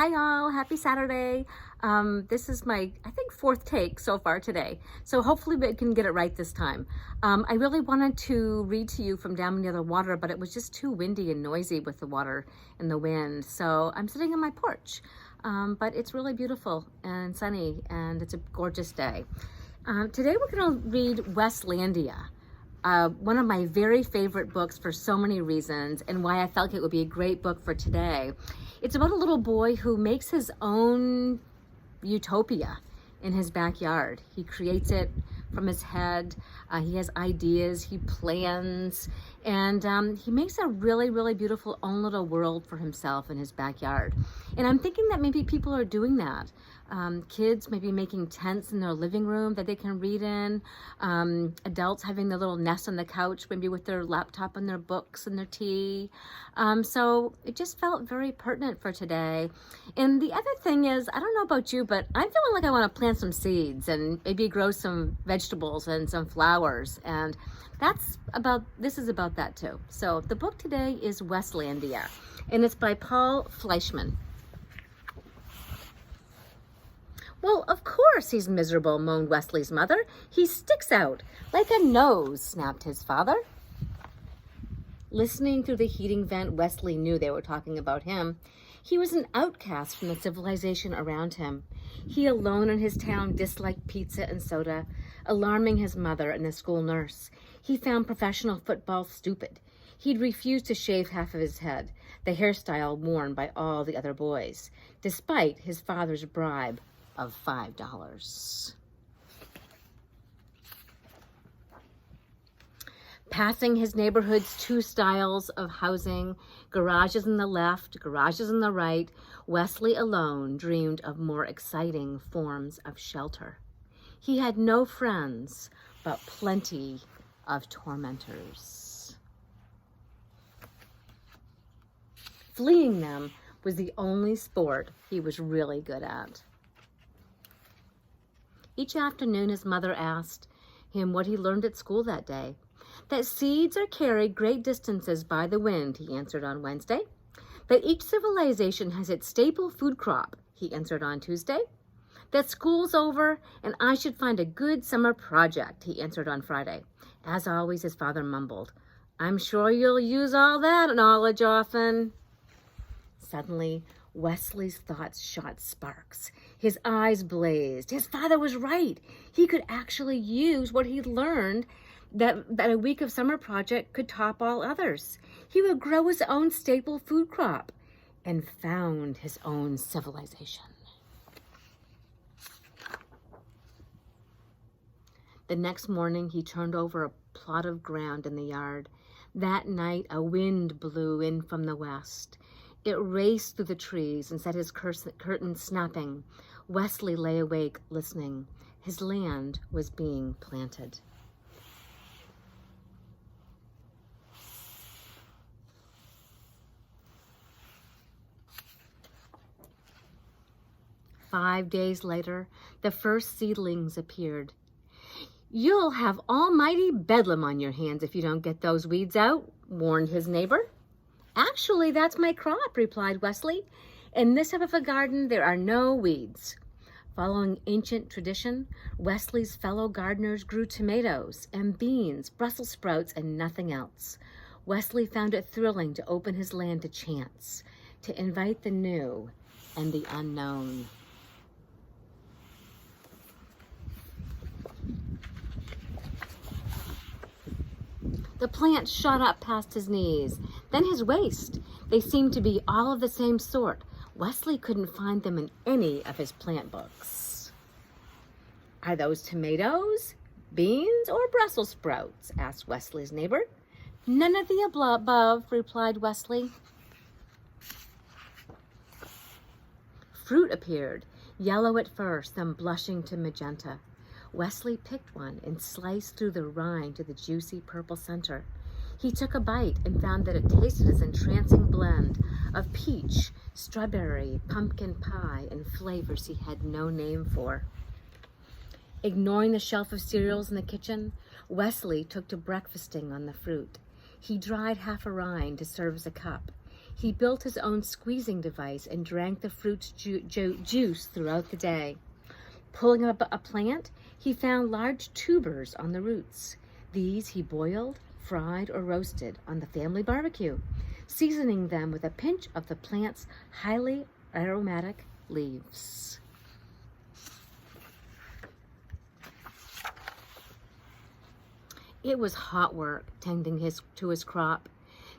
Hi all, happy Saturday. This is my, I think, fourth take so far today. So hopefully we can get it right this time. I really wanted to read to you from down near the water, but it was just too windy and noisy with the water and the wind. So I'm sitting on my porch, but it's really beautiful and sunny and it's a gorgeous day. Today we're gonna read Westland Dia. One of my very favorite books for so many reasons, and why I felt it would be a great book for today. It's about a little boy who makes his own utopia in his backyard. He creates it from his head. He has ideas, he plans, and he makes a really, really beautiful own little world for himself in his backyard. And I'm thinking that maybe people are doing that. Kids maybe making tents in their living room that they can read in. Adults having their little nest on the couch, maybe with their laptop and their books and their tea. So it just felt very pertinent for today. And the other thing is, I don't know about you, but I'm feeling like I want to plant some seeds and maybe grow some vegetables and some flowers. And this is about that too. So the book today is Westland Dia, and it's by Paul Fleischman. Well, of course he's miserable, moaned Wesley's mother. He sticks out like a nose, snapped his father. Listening through the heating vent, Wesley knew they were talking about him. He was an outcast from the civilization around him. He alone in his town disliked pizza and soda, alarming his mother and the school nurse. He found professional football stupid. He'd refused to shave half of his head, the hairstyle worn by all the other boys, despite his father's bribe of $5. Passing his neighborhood's two styles of housing, garages on the left, garages on the right, Wesley alone dreamed of more exciting forms of shelter. He had no friends, but plenty of tormentors. Fleeing them was the only sport he was really good at. Each afternoon, his mother asked him what he learned at school that day. That seeds are carried great distances by the wind, he answered on Wednesday. That each civilization has its staple food crop, he answered on Tuesday. That school's over and I should find a good summer project, he answered on Friday. As always, his father mumbled, I'm sure you'll use all that knowledge often. Suddenly, Wesley's thoughts shot sparks. His eyes blazed. His father was right. He could actually use what he'd learned, that a week of summer project could top all others. He would grow his own staple food crop and found his own civilization. The next morning, he turned over a plot of ground in the yard. That night, a wind blew in from the west. It raced through the trees and set his curtain snapping. Wesley lay awake, listening. His land was being planted. Five days later, the first seedlings appeared. You'll have almighty bedlam on your hands if you don't get those weeds out, warned his neighbor. Actually, that's my crop, replied Wesley. In this type of a garden, there are no weeds. Following ancient tradition, Wesley's fellow gardeners grew tomatoes and beans, Brussels sprouts, and nothing else. Wesley found it thrilling to open his land to chance, to invite the new and the unknown. The plants shot up past his knees, then his waist. They seemed to be all of the same sort. Wesley couldn't find them in any of his plant books. Are those tomatoes, beans, or Brussels sprouts? Asked Wesley's neighbor. None of the above, replied Wesley. Fruit appeared, yellow at first, then blushing to magenta. Wesley picked one and sliced through the rind to the juicy purple center. He took a bite and found that it tasted as an entrancing blend of peach, strawberry, pumpkin pie, and flavors he had no name for. Ignoring the shelf of cereals in the kitchen, Wesley took to breakfasting on the fruit. He dried half a rind to serve as a cup. He built his own squeezing device and drank the fruit's juice throughout the day. Pulling up a plant, he found large tubers on the roots. These he boiled, fried, or roasted on the family barbecue, seasoning them with a pinch of the plant's highly aromatic leaves. It was hot work tending to his crop.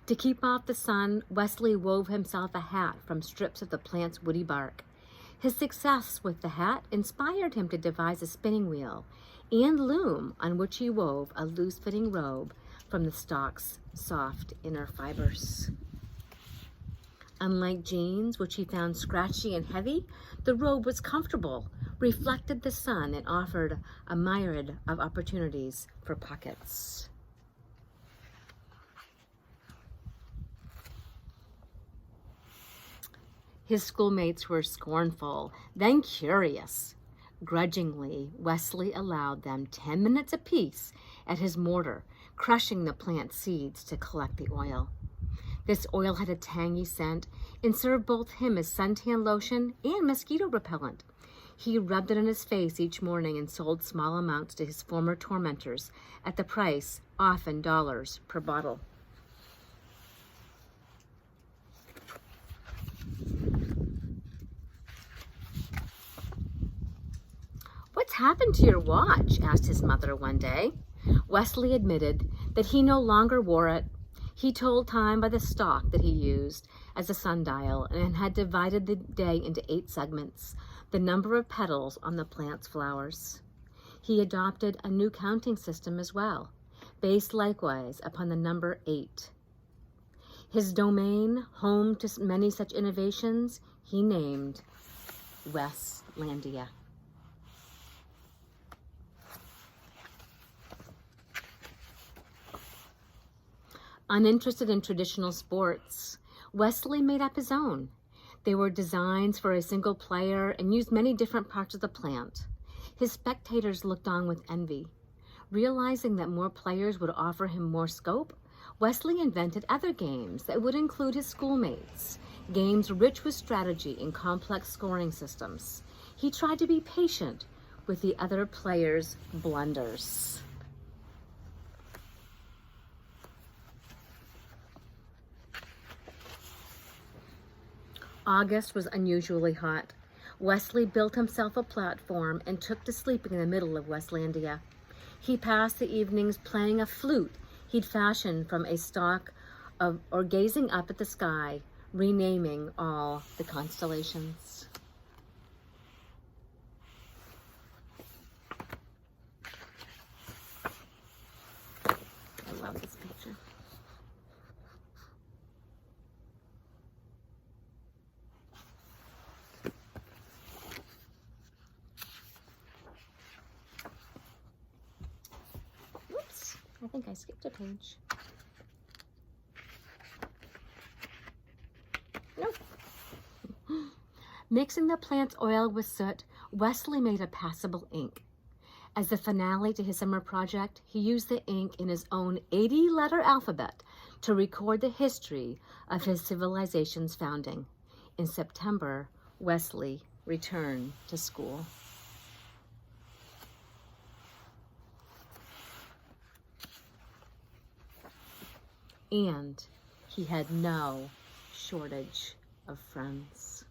To keep off the sun, Wesley wove himself a hat from strips of the plant's woody bark. His success with the hat inspired him to devise a spinning wheel and loom on which he wove a loose-fitting robe from the stalk's soft inner fibers. Unlike jeans, which he found scratchy and heavy, the robe was comfortable, reflected the sun, and offered a myriad of opportunities for pockets. His schoolmates were scornful, then curious. Grudgingly, Wesley allowed them 10 minutes apiece at his mortar, crushing the plant seeds to collect the oil. This oil had a tangy scent and served both him as suntan lotion and mosquito repellent. He rubbed it on his face each morning and sold small amounts to his former tormentors at the price, often dollars, per bottle. "What's happened to your watch?" asked his mother one day. Wesley admitted that he no longer wore it. He told time by the stalk that he used as a sundial and had divided the day into 8 segments, the number of petals on the plant's flowers. He adopted a new counting system as well, based likewise upon the number 8. His domain, home to many such innovations, he named Westland Dia. Uninterested in traditional sports, Wesley made up his own. They were designs for a single player and used many different parts of the plant. His spectators looked on with envy. Realizing that more players would offer him more scope, Wesley invented other games that would include his schoolmates, games rich with strategy and complex scoring systems. He tried to be patient with the other players' blunders. August was unusually hot. Wesley built himself a platform and took to sleeping in the middle of Westland Dia. He passed the evenings playing a flute he'd fashioned from a stalk or gazing up at the sky, renaming all the constellations. I love this picture. I think I skipped a page. Nope. Mixing the plant's oil with soot, Wesley made a passable ink. As the finale to his summer project, he used the ink in his own 80-letter alphabet to record the history of his civilization's founding. In September, Wesley returned to school. And he had no shortage of friends.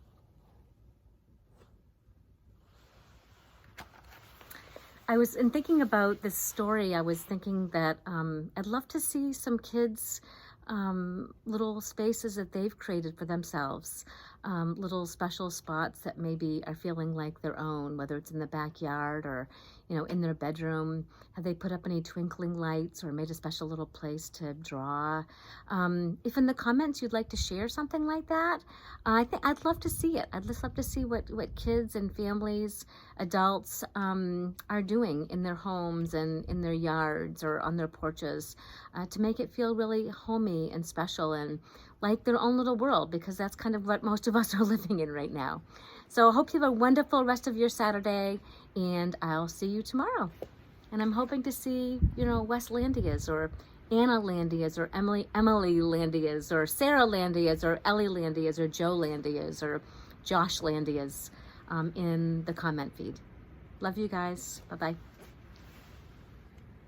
In thinking about this story, I was thinking that I'd love to see some kids' little spaces that they've created for themselves, little special spots that maybe are feeling like their own, whether it's in the backyard or, in their bedroom. Have they put up any twinkling lights or made a special little place to draw? If in the comments you'd like to share something like that, I'd love to see it. I'd just love to see what kids and families, adults are doing in their homes and in their yards or on their porches to make it feel really homey and special and like their own little world, because that's kind of what most of us are living in right now. So I hope you have a wonderful rest of your Saturday, and I'll see you tomorrow. And I'm hoping to see, Westland Dias or Anna Landias or Emily Landias or Sarah Landias or Ellie Landias or Joe Landias or Josh Landias in the comment feed. Love you guys. Bye-bye.